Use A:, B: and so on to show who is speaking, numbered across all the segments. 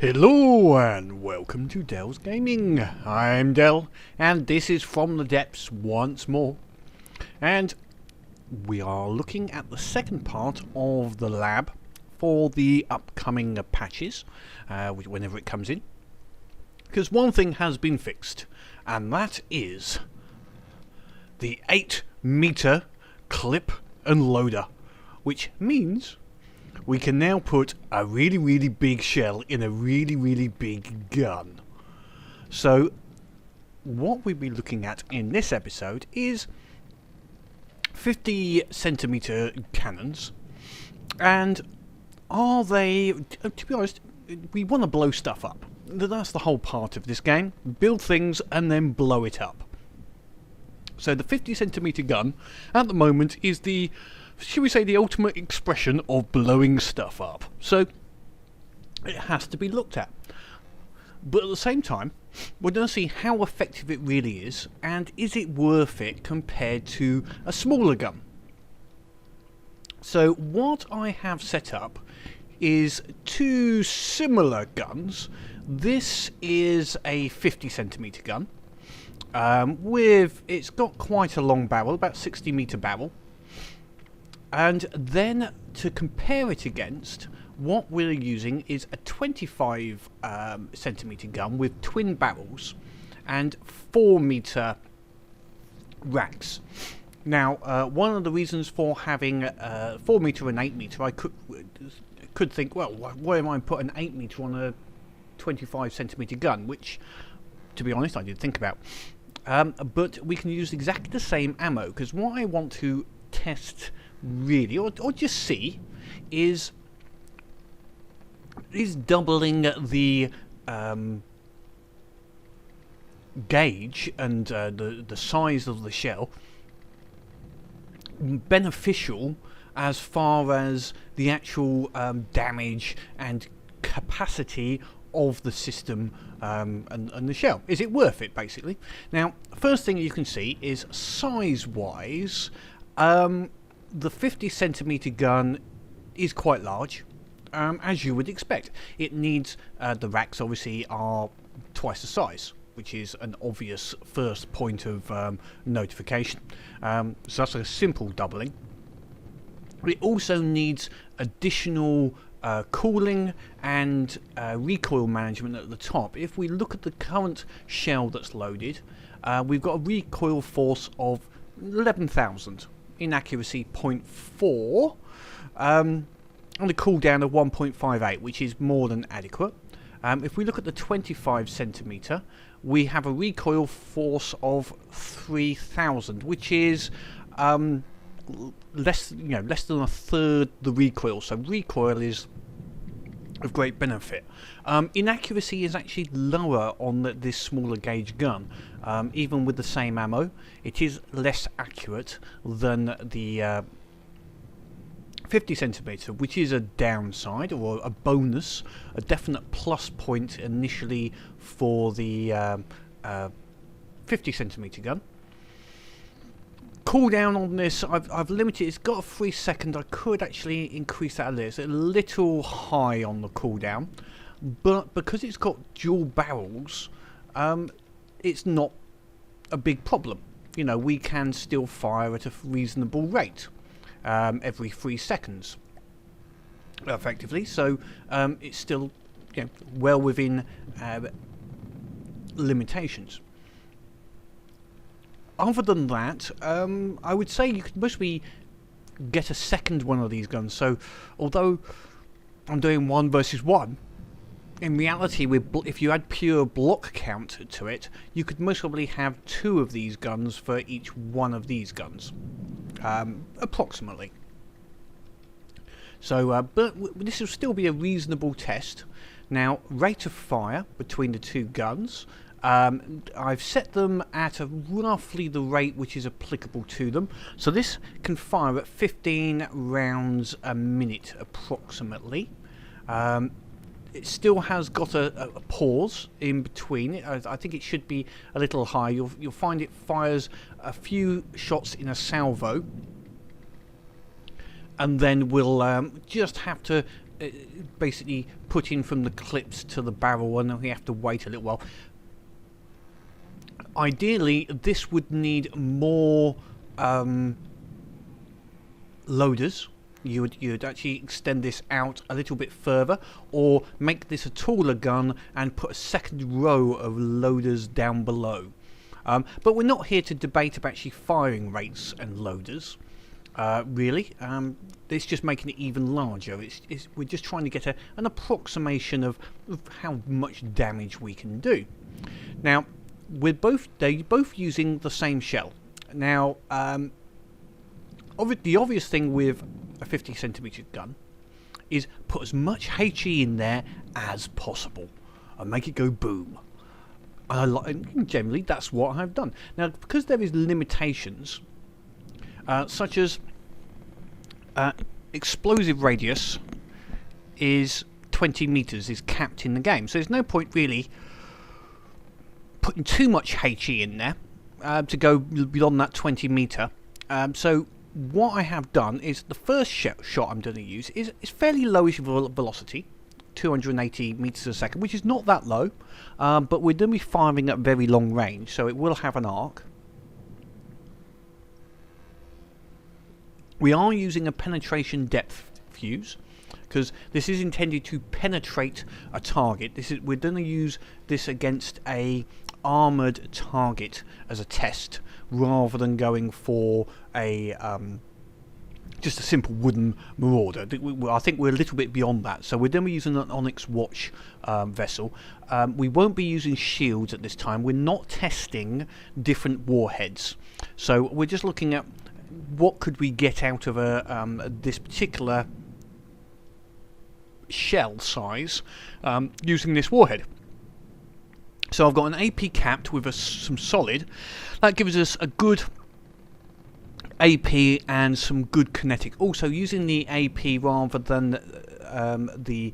A: Hello and welcome to Dell's Gaming. I'm Dell and this is From the Depths once more. And we are looking at the second part of the lab for the upcoming patches, whenever it comes in. Because one thing has been fixed, and that is the 8-meter clip and loader, which means we can now put a really big shell in a really big gun. So what we'll be looking at in this episode is 50 centimeter cannons. And are they, to be honest, we want to blow stuff up. That's the whole part of this game. Build things and then blow it up. So the 50 centimeter gun at the moment is the, should we say, the ultimate expression of blowing stuff up. So it has to be looked at. But at the same time, we're going to see how effective it really is, and is it worth it compared to a smaller gun. So what I have set up is two similar guns. This is a 50 centimeter gun. It's got quite a long barrel, about 60-meter barrel. And then to compare it against, what we're using is a 25 centimeter gun with twin barrels and 4-meter racks. Now, one of the reasons for having 4-meter and 8-meter, I could think, well, why am I putting 8-meter on a 25 centimeter gun, which, to be honest, I did think about. But we can use exactly the same ammo, because what I want to test really, or just see, is doubling the gauge and the size of the shell beneficial as far as the actual damage and capacity of the system and the shell. Is it worth it, basically? Now, first thing you can see is size-wise, the 50 centimeter gun is quite large, as you would expect. It needs, the racks obviously are twice the size, which is an obvious first point of notification. So that's a simple doubling. It also needs additional cooling and recoil management at the top. If we look at the current shell that's loaded, we've got a recoil force of 11,000. Inaccuracy 0.4, and a cooldown of 1.58, which is more than adequate. If we look at the 25 centimeter, we have a recoil force of 3,000, which is less than a third the recoil. So recoil is of great benefit. Inaccuracy is actually lower on this smaller gauge gun. Even with the same ammo, it is less accurate than the 50 centimeter, which is a downside or a bonus, a definite plus point initially for the 50 centimeter gun. Cooldown on this, I've limited. It's got a 3 second. I could actually increase that a little. It's a little high on the cooldown, but because it's got dual barrels, it's not a big problem. You know, we can still fire at a reasonable rate every 3 seconds, effectively. So it's still, well within limitations. Other than that, I would say you could mostly get a second one of these guns. So, although I'm doing 1 versus 1, in reality, if you add pure block count to it, you could most probably have 2 of these guns for each one of these guns, approximately. So, but this will still be a reasonable test. Now, rate of fire between the two guns. I've set them at roughly the rate which is applicable to them. So this can fire at 15 rounds a minute approximately. It still has got a pause in between. I think it should be a little high. You'll find it fires a few shots in a salvo, and then we'll just have to basically put in from the clips to the barrel, and then we have to wait a little while. Ideally, this would need more loaders. You'd actually extend this out a little bit further, or make this a taller gun and put a second row of loaders down below. But we're not here to debate about actually firing rates and loaders. Really, it's just making it even larger. We're just trying to get an approximation of how much damage we can do. Now, they're both using the same shell. Now, the obvious thing with a 50cm gun is put as much HE in there as possible and make it go boom. And generally, that's what I've done. Now, because there is limitations, such as explosive radius is 20 meters, is capped in the game, so there's no point really putting too much HE in there to go beyond that 20 meter. So what I have done is the first shot I'm going to use is fairly lowish velocity, 280 meters a second, which is not that low, but we're going to be firing at very long range, so it will have an arc. We are using a penetration depth fuse because this is intended to penetrate a target. We're going to use this against a armoured target as a test, rather than going for a just a simple wooden marauder. I think we're a little bit beyond that, so we're going to be using an Onyx Watch vessel. We won't be using shields at this time. We're not testing different warheads, so we're just looking at what could we get out of this particular shell size using this warhead. So I've got an AP capped with some solid. That gives us a good AP and some good kinetic. Also, using the AP rather than the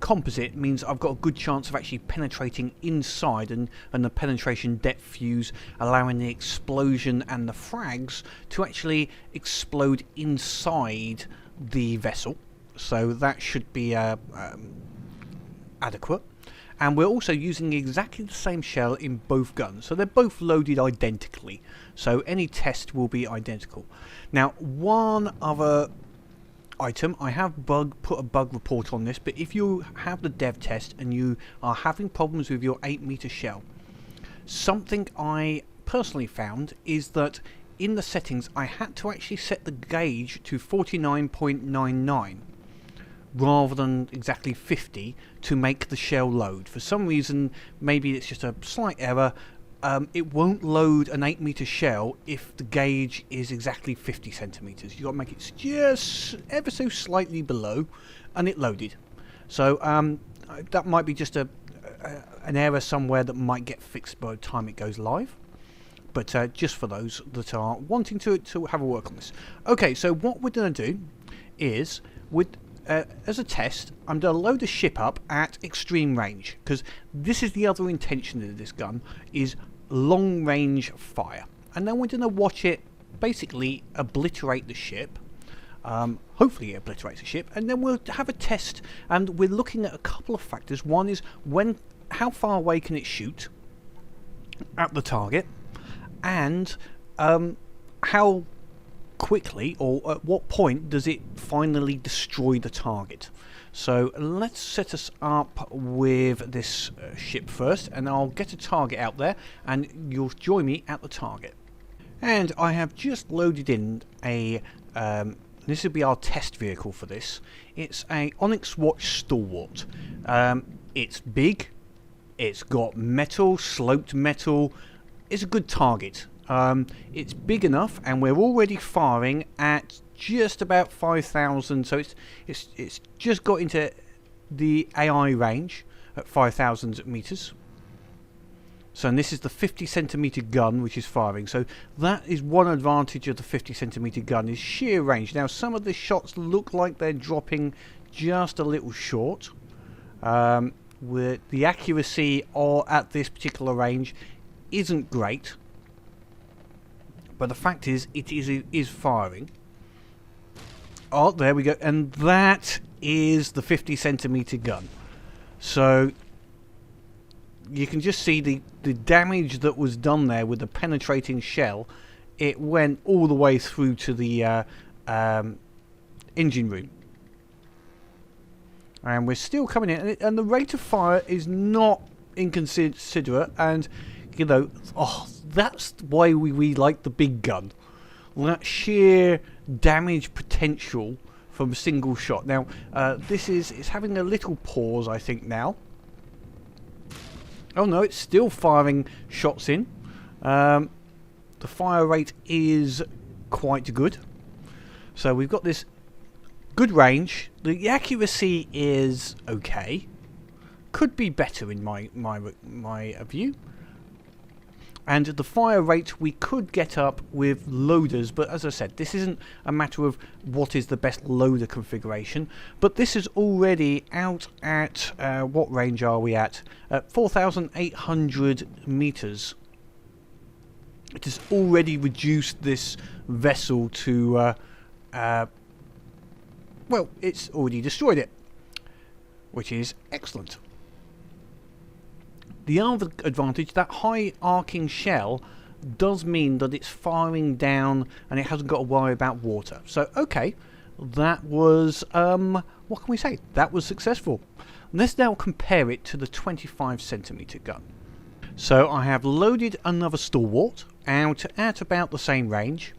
A: composite means I've got a good chance of actually penetrating inside, and the penetration depth fuse allowing the explosion and the frags to actually explode inside the vessel. So that should be adequate. And we're also using exactly the same shell in both guns, so they're both loaded identically, so any test will be identical. Now, one other item, I have put a bug report on this, but if you have the dev test and you are having problems with your 8-meter shell, something I personally found is that in the settings I had to actually set the gauge to 49.99 rather than exactly 50 to make the shell load. For some reason, maybe it's just a slight error, it won't load an 8-meter shell if the gauge is exactly 50 centimeters. You've got to make it just ever so slightly below, and it loaded. So that might be just an error somewhere that might get fixed by the time it goes live. But just for those that are wanting to have a work on this. Okay, so what we're going to do is, as a test, I'm going to load the ship up at extreme range, because this is the other intention of this gun, is long range fire. And then we're going to watch it basically obliterate the ship. Hopefully it obliterates the ship, and then we'll have a test, and we're looking at a couple of factors. One is how far away can it shoot at the target, and how quickly or at what point does it finally destroy the target. So let's set us up with this ship first, and I'll get a target out there and you'll join me at the target. And I have just loaded in this will be our test vehicle for this. It's a Onyx Watch Stalwart. It's big, it's got metal, sloped metal, it's a good target. It's big enough, and we're already firing at just about 5,000, so it's just got into the AI range at 5,000 meters. So, and this is the 50 centimeter gun which is firing. So that is one advantage of the 50 centimeter gun, is sheer range. Now, some of the shots look like they're dropping just a little short. With the accuracy at this particular range isn't great. But the fact is, it is firing. Oh, there we go. And that is the 50cm gun. So you can just see the damage that was done there with the penetrating shell. It went all the way through to the engine room. And we're still coming in. And the rate of fire is not inconsiderate. And, you know, oh, that's why we like the big gun. That sheer damage potential from a single shot. Now, it's having a little pause, I think, now. Oh no, it's still firing shots in. The fire rate is quite good. So we've got this good range. The accuracy is okay. Could be better in my view. And the fire rate we could get up with loaders, but as I said, this isn't a matter of what is the best loader configuration, but this is already out at, what range are we at? 4,800 meters. It has already reduced this vessel to, well, it's already destroyed it, which is excellent. The other advantage, that high arcing shell does mean that it's firing down and it hasn't got to worry about water. So, okay, that was, what can we say? That was successful. Let's now compare it to the 25cm gun. So I have loaded another Stalwart out at about the same range.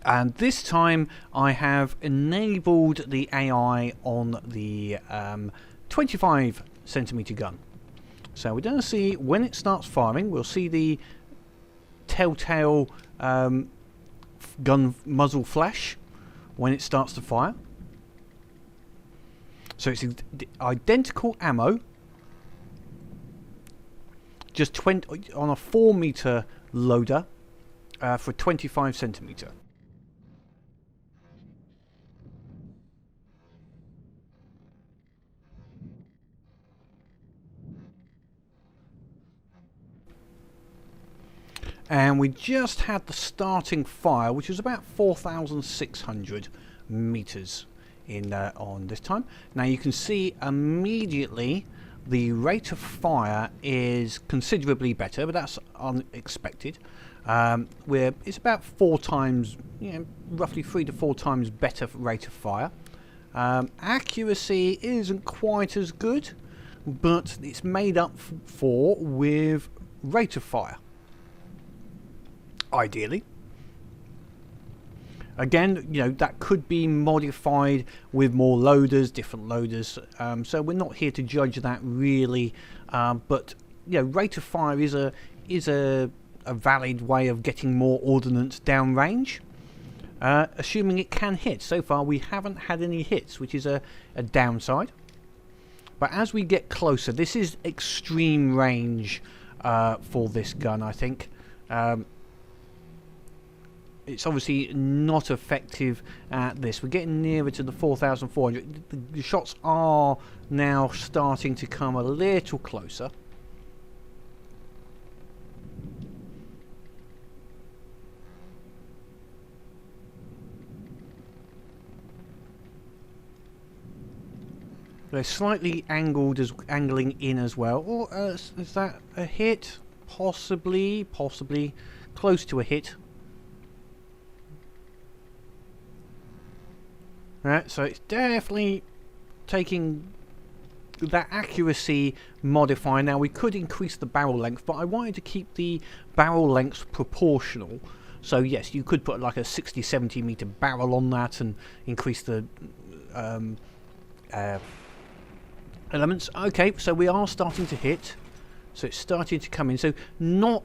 A: And this time I have enabled the AI on the 25cm gun. So we're going to see when it starts firing, we'll see the telltale gun muzzle flash when it starts to fire. So it's identical ammo, just 20 on a 4-meter loader for 25cm. And we just had the starting fire, which was about 4,600 meters in on this time. Now you can see immediately the rate of fire is considerably better, but that's unexpected. It's about 4 times, roughly 3 to 4 times better rate of fire. Accuracy isn't quite as good, but it's made up for with rate of fire. Ideally. Again, that could be modified with more loaders, different loaders. So we're not here to judge that really. But rate of fire is a valid way of getting more ordnance downrange, assuming it can hit. So far, we haven't had any hits, which is a downside. But as we get closer, this is extreme range for this gun, I think. It's obviously not effective at this. We're getting nearer to the 4,400. The shots are now starting to come a little closer. They're slightly angled, angling in as well. Or is that a hit? Possibly close to a hit. Right, so it's definitely taking that accuracy modifier. Now we could increase the barrel length, but I wanted to keep the barrel length proportional. So yes, you could put like a 60-70 meter barrel on that and increase the elements. Okay, so we are starting to hit. So it's starting to come in. So not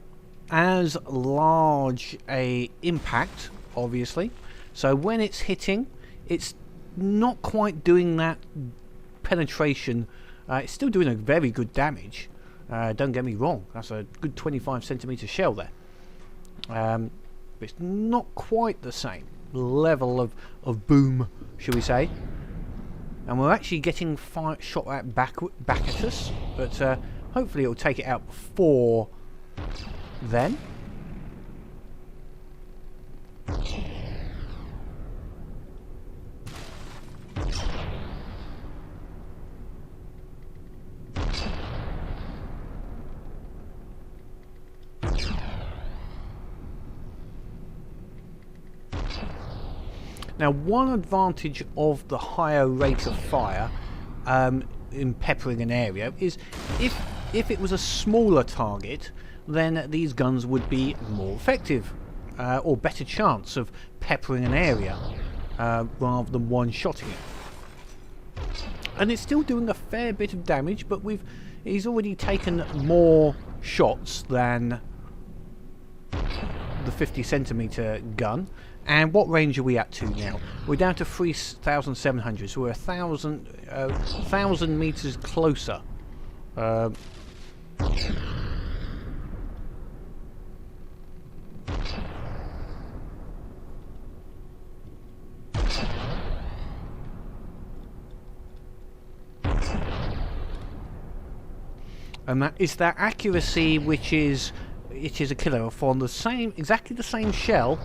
A: as large a impact, obviously. So when it's hitting, it's not quite doing that penetration. It's still doing a very good damage. Don't get me wrong, that's a good 25cm shell there. But it's not quite the same level of boom, shall we say. And we're actually getting shot at back at us, but hopefully it'll take it out before then. Now, one advantage of the higher rate of fire in peppering an area is if it was a smaller target, then these guns would be more effective or better chance of peppering an area rather than one-shotting it. And it's still doing a fair bit of damage, but he's already taken more shots than the 50cm gun. And what range are we at to now? We're down to 3,700, so we're 1,000 meters closer. And that is that accuracy, which is a killer for exactly the same shell.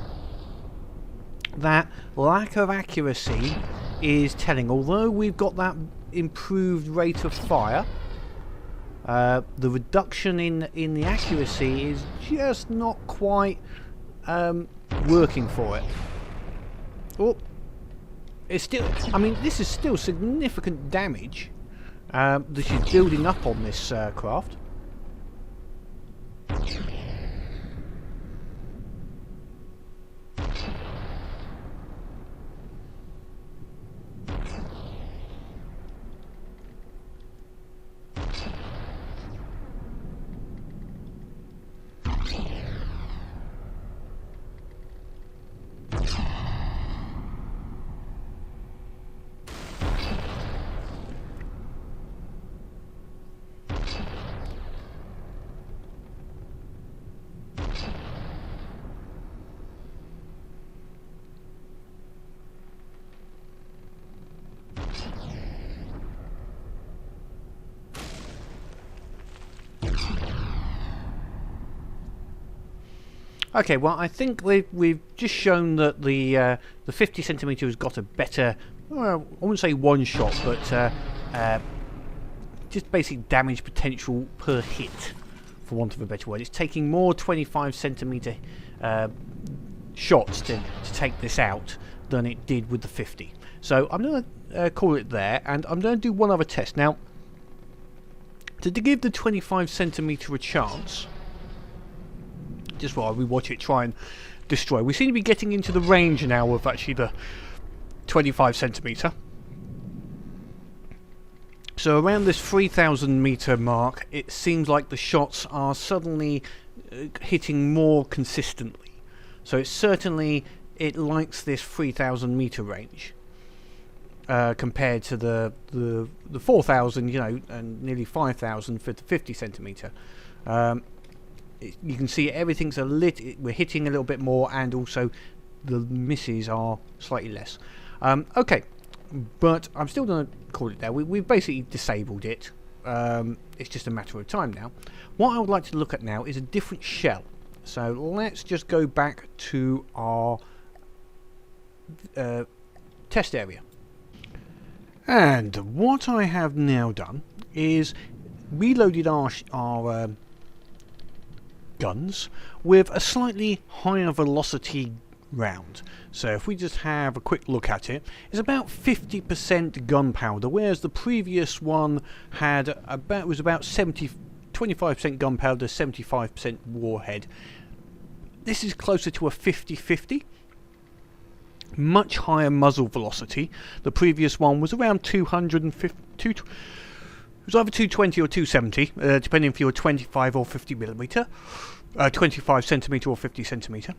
A: That lack of accuracy is telling. Although we've got that improved rate of fire, the reduction in the accuracy is just not quite working for it. Oh, it's still. I mean, this is still significant damage that is building up on this craft. Okay, well, I think we've just shown that the 50cm has got a better, well, I wouldn't say one shot, but just basic damage potential per hit, for want of a better word. It's taking more 25cm shots to take this out than it did with the 50. So I'm going to call it there, and I'm going to do one other test. Now, to give the 25cm a chance, just while we watch it try and destroy. We seem to be getting into the range now of actually the 25cm. So around this 3,000 meter mark, it seems like the shots are suddenly hitting more consistently. So it's certainly, it likes this 3,000 meter range compared to the 4,000, you know, and nearly 5,000 for the 50cm. You can see everything's we're hitting a little bit more, and also the misses are slightly less. Okay, but I'm still going to call it there. We've basically disabled it. It's just a matter of time now. What I would like to look at now is a different shell. So let's just go back to our test area. And what I have now done is reloaded our guns with a slightly higher velocity round. So if we just have a quick look at it, it's about 50% gunpowder, whereas the previous one had was about 25% gunpowder, 75% warhead. This is closer to a 50-50. Much higher muzzle velocity. The previous one was around 250. It was either 220 or 270, depending if you're 25 or 50mm, 25cm or 50cm.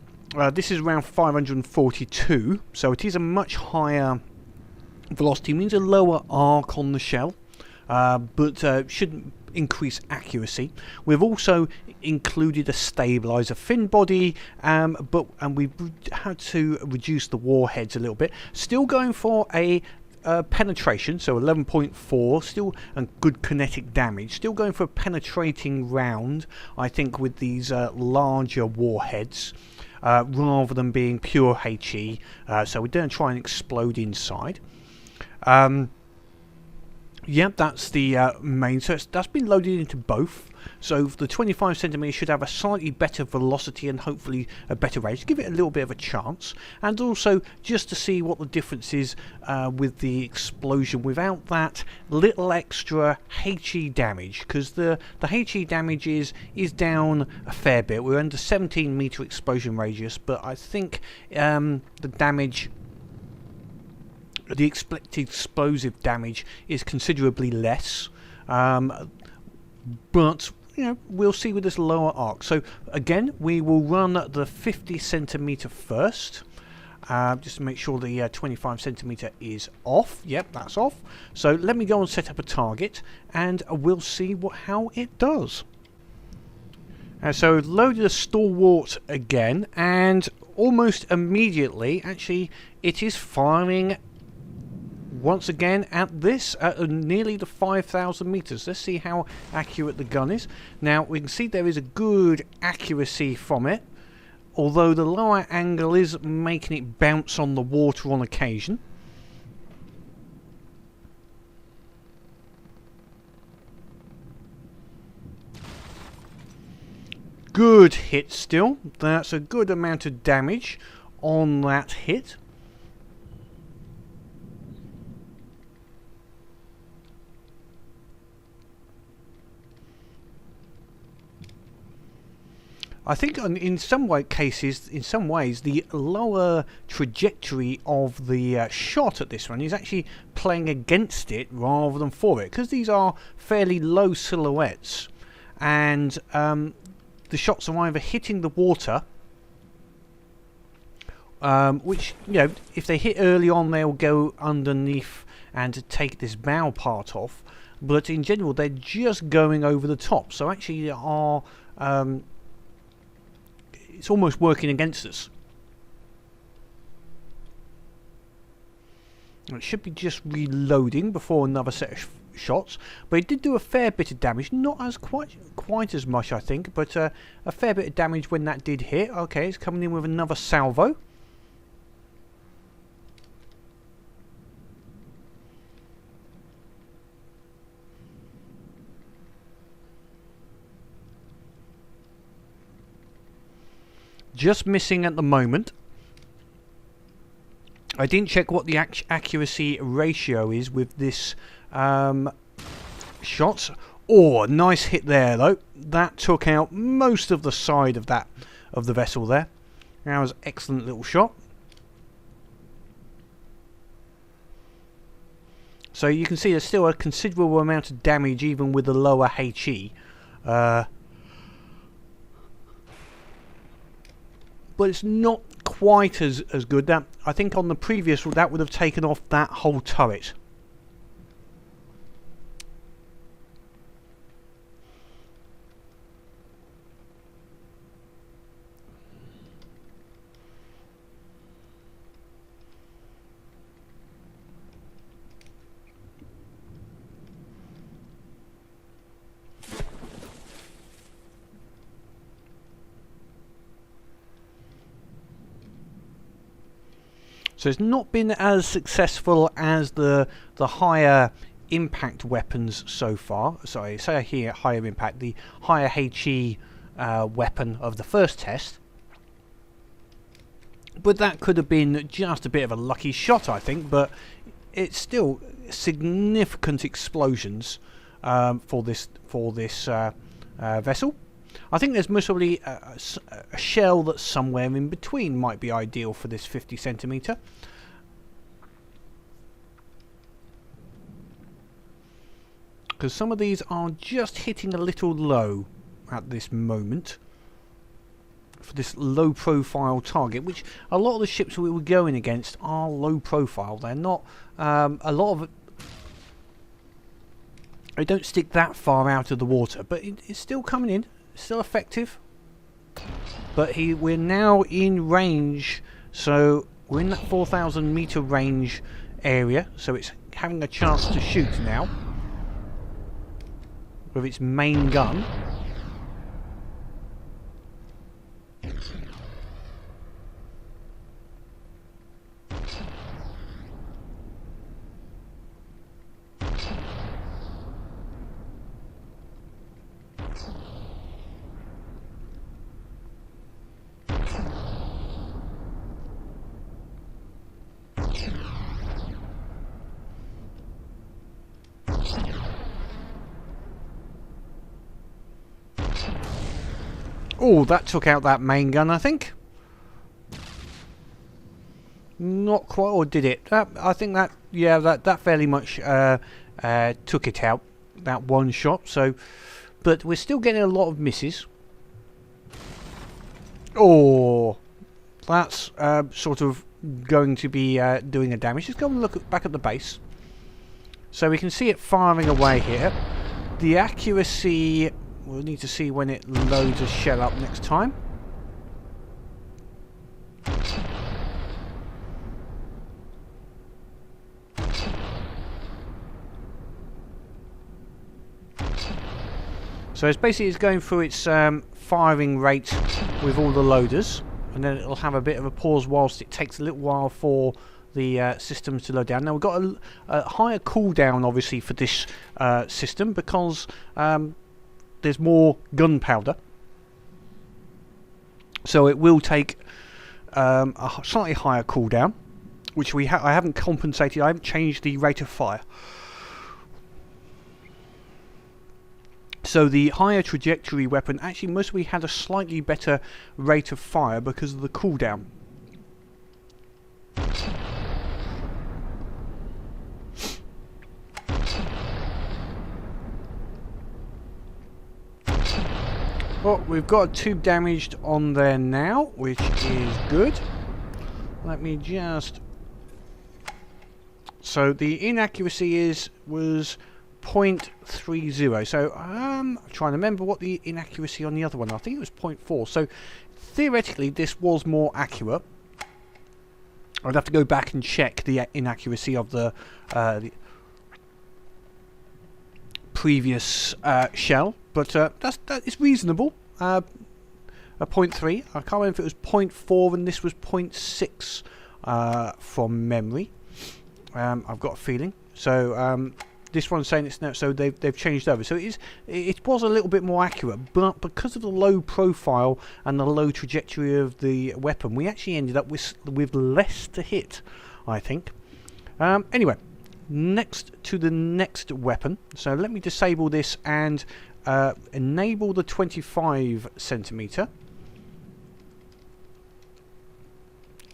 A: This is around 542, so it is a much higher velocity. Means a lower arc on the shell, but shouldn't increase accuracy. We've also included a stabilizer fin body, and we've had to reduce the warheads a little bit. Still going for a penetration, so 11.4, still a good kinetic damage. Still going for a penetrating round, I think, with these larger warheads, rather than being pure HE. So we're going to try and explode inside. Yep, that's the main. So that's been loaded into both. So the 25cm should have a slightly better velocity and hopefully a better range. Give it a little bit of a chance. And also just to see what the difference is with the explosion without that little extra HE damage. Because the HE damage is down a fair bit. We're under 17-meter explosion radius. But I think the damage... the expected explosive damage is considerably less, but you know, we'll see with this lower arc. So again, we will run the 50cm first, just to make sure the 25cm is off. Yep, that's off. So let me go and set up a target, and we'll see how it does. So loaded a Stalwart again, and almost immediately, actually, it is firing once again at this, at nearly the 5,000 meters. Let's see how accurate the gun is. Now we can see there is a good accuracy from it, although the lower angle is making it bounce on the water on occasion. Good hit still. That's a good amount of damage on that hit. I think in some cases, the lower trajectory of the shot at this one is actually playing against it rather than for it, because these are fairly low silhouettes, and the shots are either hitting the water, which, you know, if they hit early on, they'll go underneath and take this bow part off, but in general, they're just going over the top. So actually, they are it's almost working against us. It should be just reloading before another set of shots, but it did do a fair bit of damage, not as quite as much, I think, but a fair bit of damage when that did hit. Okay, it's coming in with another salvo. Just missing at the moment. I didn't check what the accuracy ratio is with this shots. Oh, nice hit there though. That took out most of the side of the vessel there. That was an excellent little shot. So you can see there's still a considerable amount of damage even with the lower HE. But it's not quite as good. That, I think on the previous one, that would have taken off that whole turret. So it's not been as successful as the higher impact weapons so far. Sorry, say here higher impact, the higher HE weapon of the first test. But that could have been just a bit of a lucky shot, I think. But it's still significant explosions for this vessel. I think there's most probably a shell that's somewhere in between might be ideal for this 50cm. Because some of these are just hitting a little low at this moment for this low profile target, which a lot of the ships we were going against are low profile. They're not a lot of it. They don't stick that far out of the water, but it's still coming in. Still effective, but we're now in range, so we're in that 4,000 meter range area, so it's having a chance to shoot now with its main gun. Oh, that took out that main gun, I think. Not quite, or did it? I think that, yeah, that fairly much took it out, that one shot. So, but we're still getting a lot of misses. Oh, that's sort of going to be doing a damage. Let's go and look back at the base. So we can see it firing away here. The accuracy, we'll need to see when it loads a shell up next time. So it's going through its firing rate with all the loaders, and then it'll have a bit of a pause whilst it takes a little while for the systems to load down. Now we've got a higher cooldown obviously for this system because there's more gunpowder, so it will take a slightly higher cooldown, which I haven't compensated. I haven't changed the rate of fire. So the higher trajectory weapon actually mostly had a slightly better rate of fire because of the cooldown. Well, we've got a tube damaged on there now, which is good. Let me just... So the inaccuracy was 0.30. So I'm trying to remember what the inaccuracy on the other one. I think it was 0.4. So theoretically this was more accurate. I'd have to go back and check the inaccuracy of the previous shell, but that is reasonable. A 0.3. I can't remember if it was 0.4 and this was 0.6 from memory. I've got a feeling. So this one's saying it's now, so they've changed over. So it was a little bit more accurate, but because of the low profile and the low trajectory of the weapon, we actually ended up with less to hit, I think. Anyway, next to the next weapon. So let me disable this and enable the 25cm.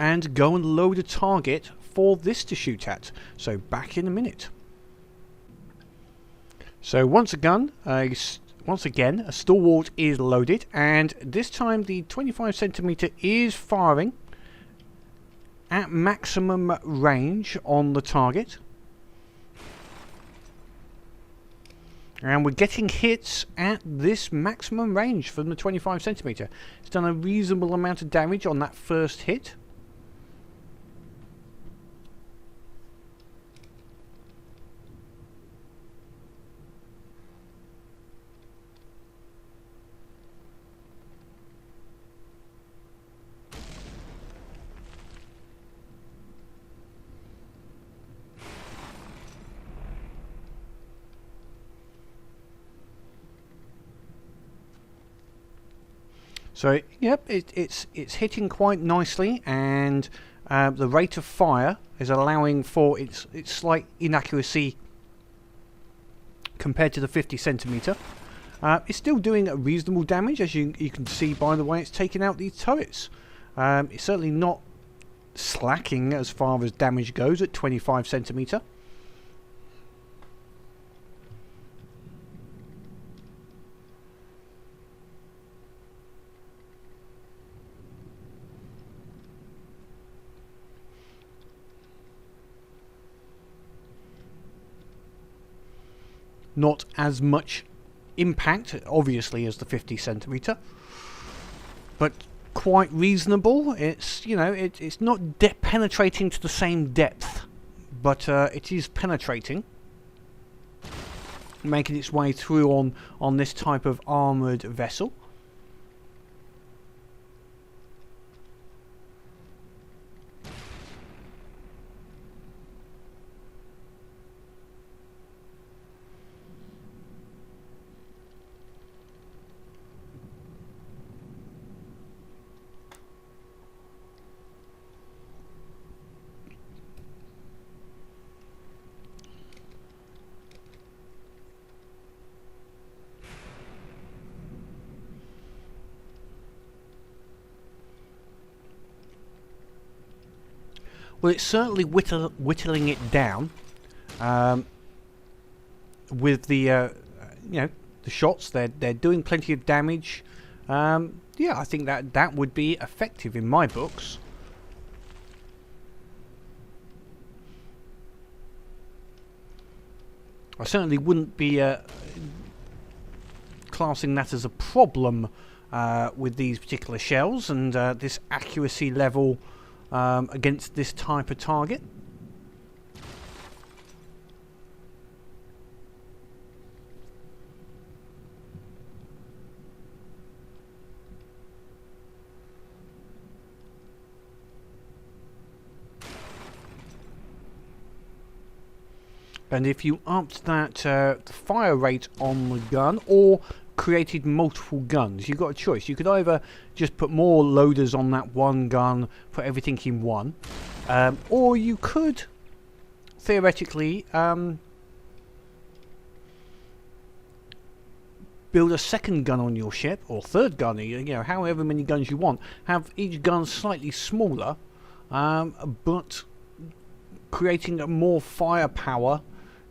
A: And go and load a target for this to shoot at. So back in a minute. So once again, a Stalwart is loaded, and this time the 25cm is firing at maximum range on the target. And we're getting hits at this maximum range from the 25cm. It's done a reasonable amount of damage on that first hit. So yep, it's hitting quite nicely, and the rate of fire is allowing for its slight inaccuracy compared to the 50cm. It's still doing a reasonable damage, as you can see by the way it's taking out these turrets. It's certainly not slacking as far as damage goes at 25cm. Not as much impact, obviously, as the 50cm, but quite reasonable. It's, you know, it's not penetrating to the same depth, but it is penetrating, making its way through on this type of armoured vessel. Well, it's certainly whittling it down with the you know, the shots. They're doing plenty of damage. Yeah, I think that would be effective in my books. I certainly wouldn't be classing that as a problem with these particular shells and this accuracy level against this type of target. And if you upped that fire rate on the gun or created multiple guns, you've got a choice. You could either just put more loaders on that one gun, put everything in one, or you could theoretically build a second gun on your ship, or third gun, you know, however many guns you want. Have each gun slightly smaller, but creating more firepower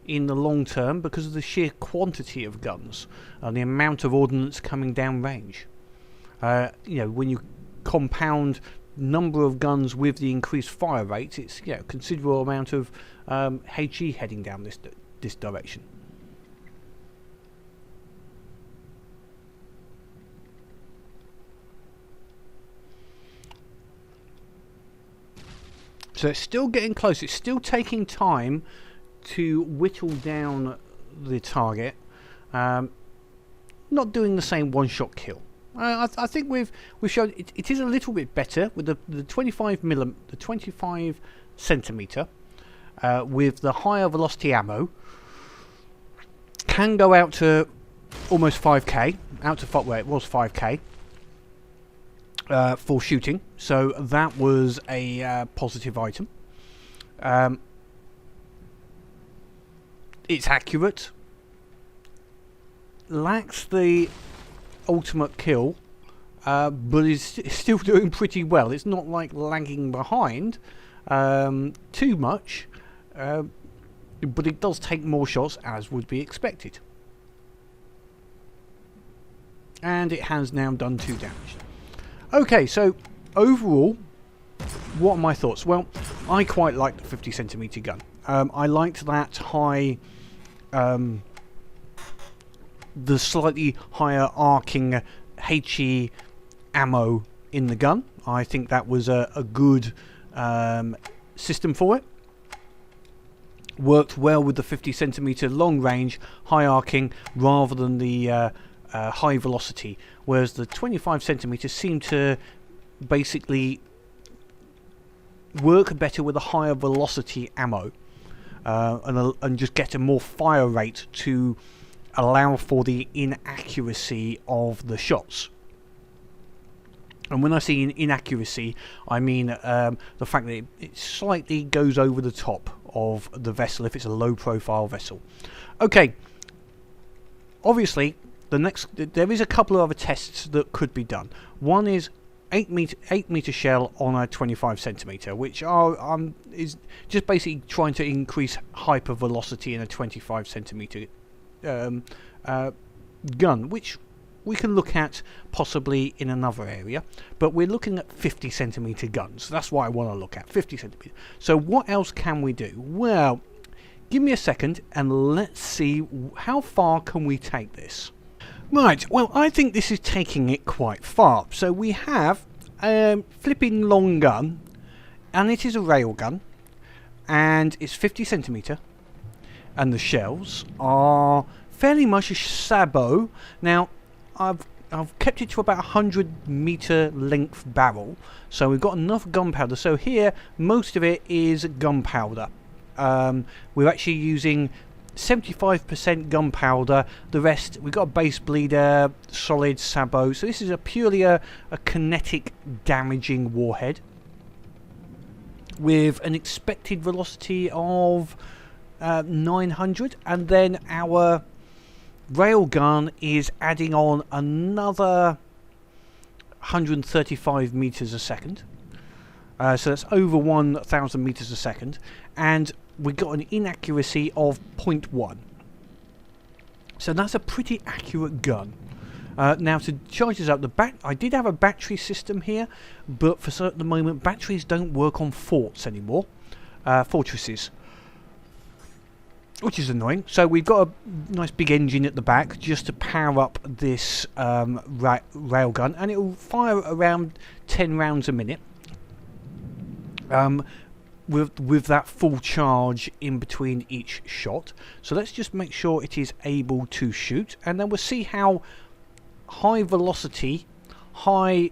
A: in the long term because of the sheer quantity of guns and the amount of ordnance coming down range. You know, when you compound number of guns with the increased fire rate, it's, you know, considerable amount of HE heading down this direction. So it's still getting close. It's still taking time to whittle down the target. Not doing the same one-shot kill. I think we've shown it is a little bit better with the 25 centimeter with the higher velocity ammo. Can go out to almost 5k, out to where it was 5k for shooting. So that was a positive item. It's accurate, lacks the ultimate kill, but is still doing pretty well. It's not like lagging behind too much, but it does take more shots as would be expected. And it has now done 2 damage. Okay, so overall, what are my thoughts? Well, I quite like the 50 centimeter gun. I liked that high, the slightly higher arcing HE ammo in the gun. I think that was a good system for it. Worked well with the 50 centimeter long range, high arcing, rather than the high velocity, whereas the 25 centimeter seemed to basically work better with a higher velocity ammo. And just get a more fire rate to allow for the inaccuracy of the shots. And when I say inaccuracy, I mean the fact that it slightly goes over the top of the vessel if it's a low profile vessel. Okay, obviously there is a couple of other tests that could be done. One is 8 meter shell on a 25 centimeter, which is just basically trying to increase hyper velocity in a 25 centimeter gun, which we can look at possibly in another area, but we're looking at 50 centimeter guns. That's what I want to look at, 50 centimeter. So what else can we do? Well, give me a second and let's see how far can we take this. Right, well, I think this is taking it quite far. So we have a flipping long gun, and it is a rail gun, and it's 50 centimeter, and the shells are fairly much a sabot. Now, I've kept it to about 100 meter length barrel, so we've got enough gunpowder. So here, most of it is gunpowder. We're actually using 75% gunpowder, the rest we've got a base bleeder, solid sabot. So this is purely a kinetic damaging warhead with an expected velocity of 900, and then our railgun is adding on another 135 meters a second. So that's over 1,000 meters a second, and we got an inaccuracy of 0.1. So that's a pretty accurate gun. Now to charge this up, I did have a battery system here, but for the moment batteries don't work on forts anymore, fortresses, which is annoying. So we've got a nice big engine at the back just to power up this rail gun, and it will fire around 10 rounds a minute. With that full charge in between each shot. So let's just make sure it is able to shoot, and then we'll see how high velocity, high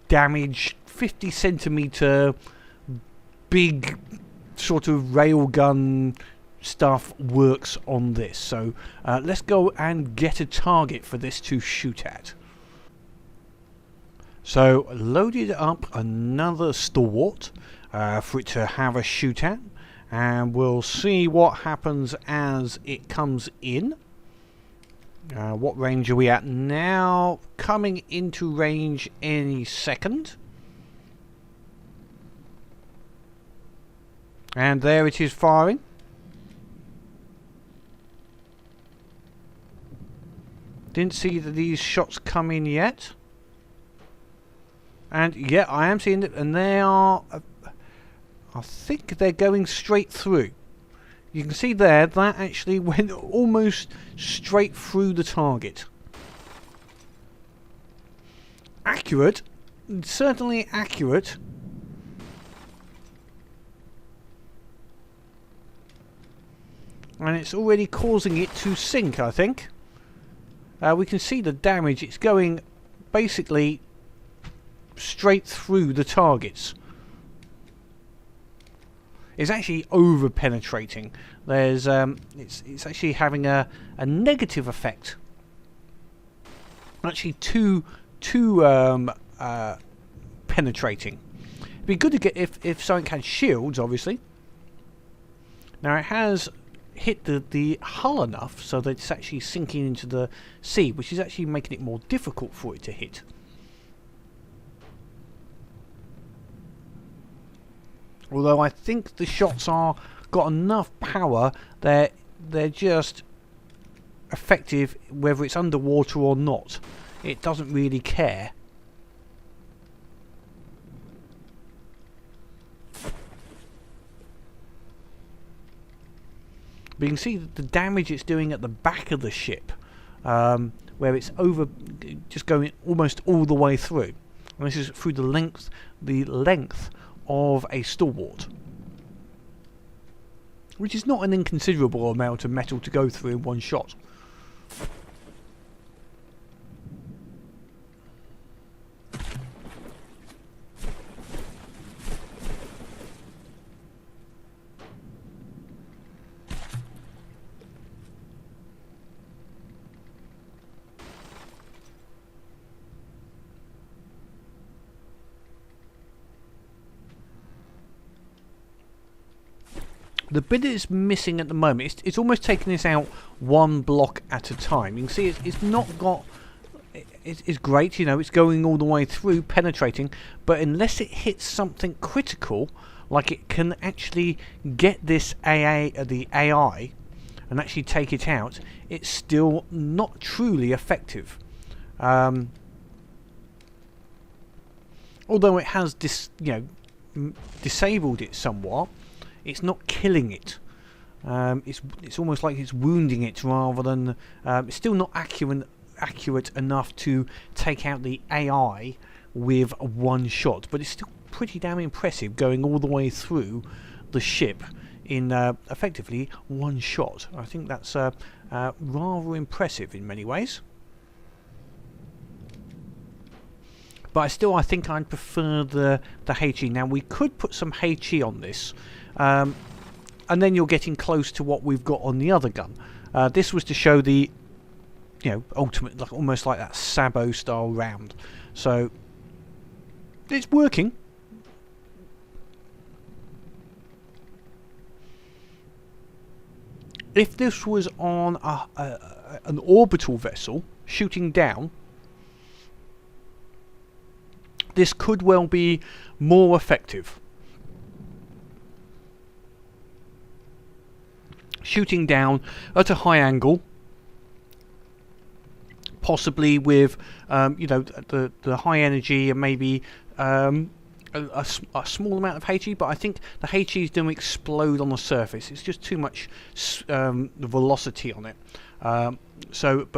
A: damage, 50 centimeter big sort of railgun stuff works on this. So let's go and get a target for this to shoot at. So loaded up another Stalwart for it to have a shoot at, and we'll see what happens as it comes in. What range are we at now? Coming into range any second. And there it is firing. Didn't see these shots come in yet. And yeah, I am seeing it, and they are... I think they're going straight through. You can see there, that actually went almost straight through the target. Accurate. Certainly accurate. And it's already causing it to sink, I think. We can see the damage. It's going basically straight through the targets. It's actually over penetrating. There's it's actually having a negative effect. Actually too penetrating. It'd be good to get if something had shields, obviously. Now it has hit the hull enough so that it's actually sinking into the sea, which is actually making it more difficult for it to hit. Although I think the shots are got enough power, they're just effective whether it's underwater or not. It doesn't really care. But you can see the damage it's doing at the back of the ship, where it's over, just going almost all the way through. And this is through the length of a Stalwart, which is not an inconsiderable amount of metal to go through in one shot. The bit that's missing at the moment, it's almost taking this out one block at a time. You can see it's not got... It's great, you know, it's going all the way through, penetrating, but unless it hits something critical, like it can actually get this the AI, and actually take it out, it's still not truly effective. Although it has disabled it somewhat, it's not killing it. It's almost like it's wounding it rather than... it's still not accurate enough to take out the AI with one shot, but it's still pretty damn impressive going all the way through the ship in effectively one shot. I think that's rather impressive in many ways. But I think I'd prefer the HE. Now we could put some HE on this, and then you're getting close to what we've got on the other gun. This was to show the, ultimate, like almost like that Sabot style round. So it's working. If this was on an orbital vessel shooting down, this could well be more effective. Shooting down at a high angle, possibly with you know, the high energy and maybe a small amount of HE, but I think the HE is going to explode on the surface. It's just too much velocity on it. But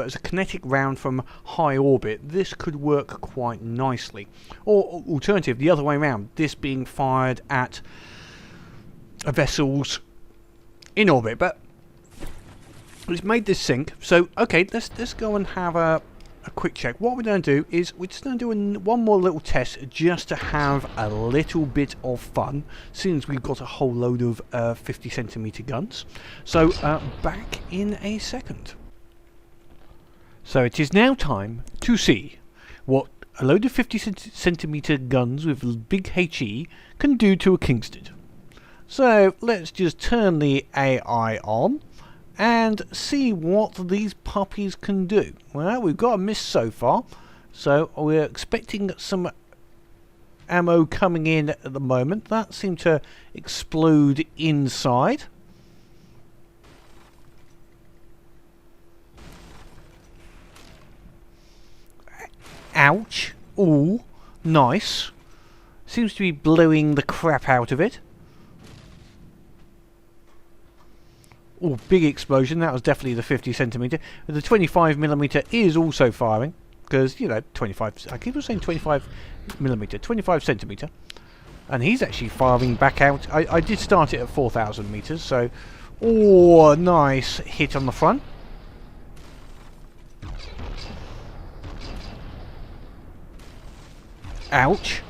A: as a kinetic round from high orbit, this could work quite nicely. Or alternative, the other way around, this being fired at vessels in orbit. But it's made this sink, so okay, let's go and have a quick check. What we're going to do is we're just going to do one more little test just to have a little bit of fun, since we've got a whole load of 50cm guns. So back in a second. So it is now time to see what a load of 50cm guns with big HE can do to a Kingstead. So let's just turn the AI on and see what these puppies can do. Well, we've got a miss so far, so we're expecting some ammo coming in at the moment. That seemed to explode inside. Ouch. Ooh, nice. Seems to be blowing the crap out of it. Oh, big explosion. That was definitely the 50cm. The 25mm is also firing, because, you know, 25. I keep on saying 25mm, 25cm, and he's actually firing back out. I did start it at 4,000 meters, so oh, nice hit on the front. Ouch.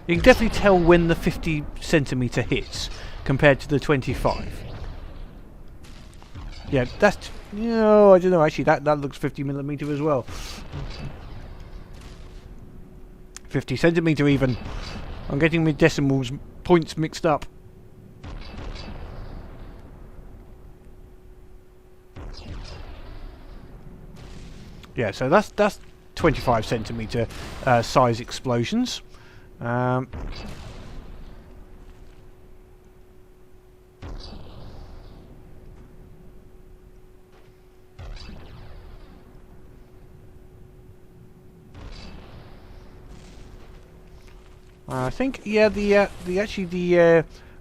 A: You can definitely tell when the 50cm hits compared to the 25. Yeah, that's, you know, I don't know, actually that looks 50mm as well. 50cm even. I'm getting my decimals points mixed up. Yeah, so that's 25cm size explosions. I think, yeah, the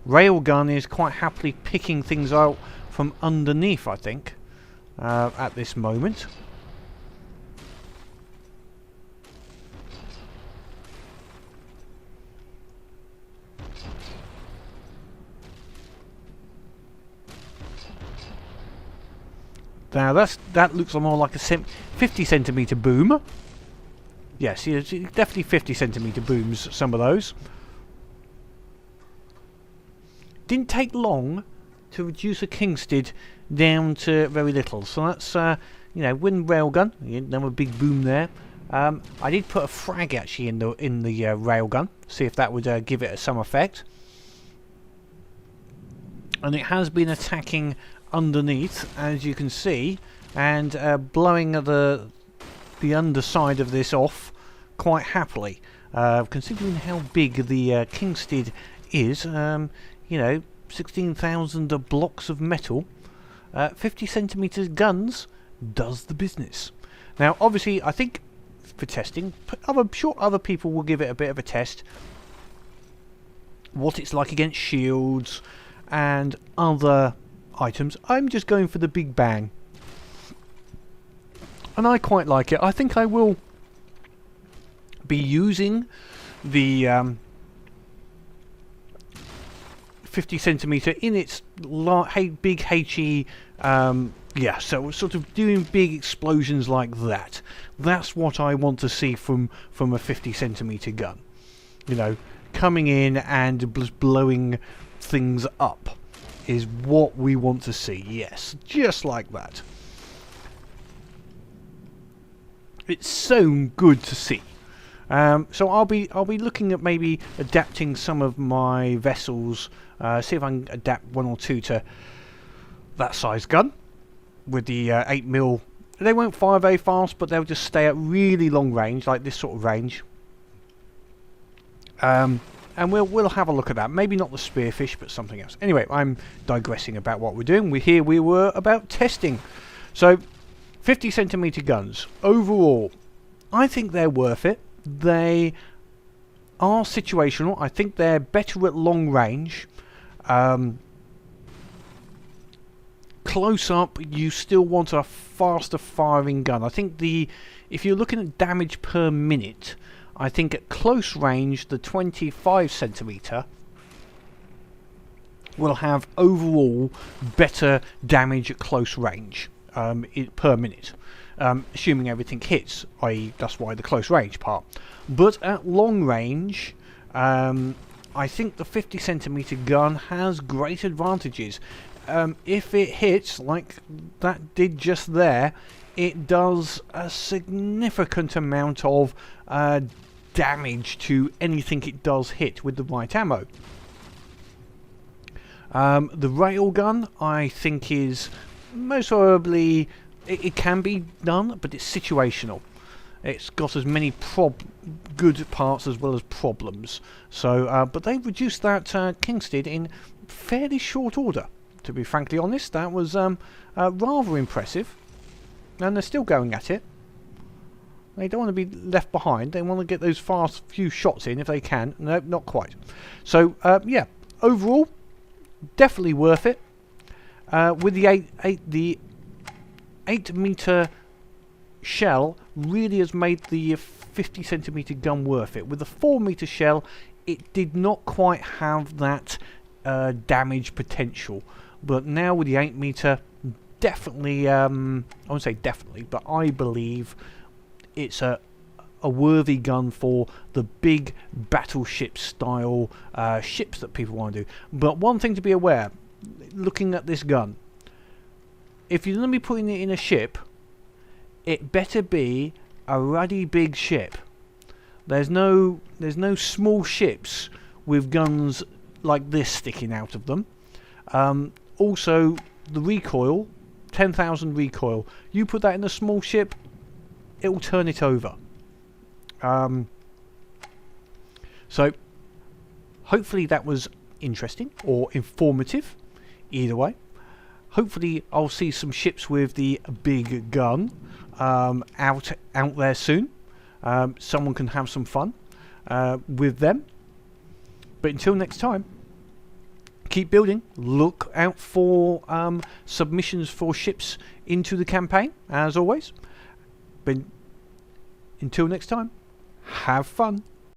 A: rail gun is quite happily picking things out from underneath, I think, at this moment. Now that looks more like a 50cm boom. Yes, definitely 50cm booms, some of those. Didn't take long to reduce a Kingstead down to very little. So that's, you know, wind railgun, another big boom there. I did put a frag actually in the railgun, see if that would give it some effect. And it has been attacking underneath, as you can see, and blowing the underside of this off quite happily. Considering how big the Kingstead is, you know, 16,000 blocks of metal, 50cm guns does the business. Now, obviously, I think for testing, I'm sure other people will give it a bit of a test. What it's like against shields and other items. I'm just going for the big bang. And I quite like it. I think I will be using the 50cm in its big HE. Yeah, so we're sort of doing big explosions like that. That's what I want to see from a 50cm gun. You know, coming in and blowing things up is what we want to see. Yes, just like that. It's so good to see. So I'll be looking at maybe adapting some of my vessels. See if I can adapt one or two to that size gun with the 8mm. They won't fire very fast, but they'll just stay at really long range, like this sort of range. And we'll have a look at that. Maybe not the spearfish, but something else. Anyway, I'm digressing about what we're doing. We were about testing. So, 50cm guns. Overall, I think they're worth it. They are situational. I think they're better at long range. Close up, you still want a faster firing gun. I think if you're looking at damage per minute, I think at close range, the 25cm will have overall better damage at close range per minute, assuming everything hits, i.e. that's why the close range part. But at long range, I think the 50cm gun has great advantages. If it hits like that did just there, it does a significant amount of damage to anything it does hit with the right ammo. The rail gun, I think, is most probably it can be done, but it's situational. It's got as many good parts as well as problems. So, but they reduced that Kingstead in fairly short order. To be frankly honest, that was rather impressive, and they're still going at it. They don't want to be left behind. They want to get those fast few shots in if they can. No, not quite. So yeah, overall, definitely worth it. With the 8-meter shell, really has made the 50cm gun worth it. With the 4-meter shell, it did not quite have that damage potential. But now with the 8-meter, definitely, I won't say definitely, but I believe it's a worthy gun for the big battleship style ships that people want to do. But one thing to be aware, looking at this gun, if you're going to be putting it in a ship, it better be a ruddy big ship. There's no small ships with guns like this sticking out of them. Also, the recoil, 10,000 recoil. You put that in a small ship, it will turn it over. So, hopefully that was interesting or informative. Either way, hopefully I'll see some ships with the big gun out there soon. Someone can have some fun with them. But until next time, keep building. Look out for submissions for ships into the campaign, as always. But until next time, have fun.